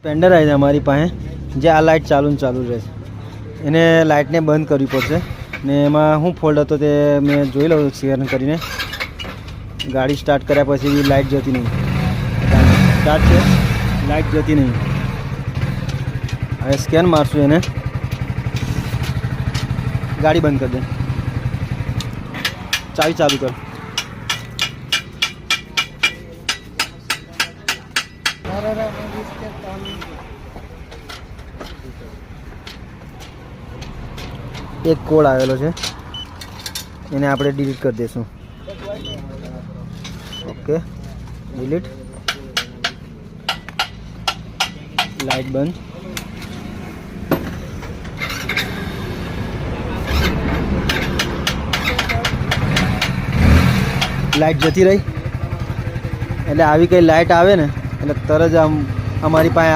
પેન્ડર આવી છે અમારી પાસે જે આ લાઇટ ચાલુ ને ચાલુ રહે છે એને લાઇટને બંધ કરવી પડશે ને એમાં શું ફોલ્ટ હતો તે મેં જોઈ લઉં શેર કરીને ગાડી સ્ટાર્ટ કર્યા પછી લાઇટ જતી નહીં સ્ટાર્ટ છે લાઇટ જતી નહીં હવે સ્કેન મારશું એને ગાડી બંધ કરી દે ચાવી ચાલુ કર એક કોડ આવેલો છે એને આપણે ડિલીટ કરી દઈશું ઓકે ડિલીટ લાઇટ બંધ લાઇટ જતી રહી એટલે આવી કઈ લાઇટ આવે ને એટલે તરત જ અમારી પાસે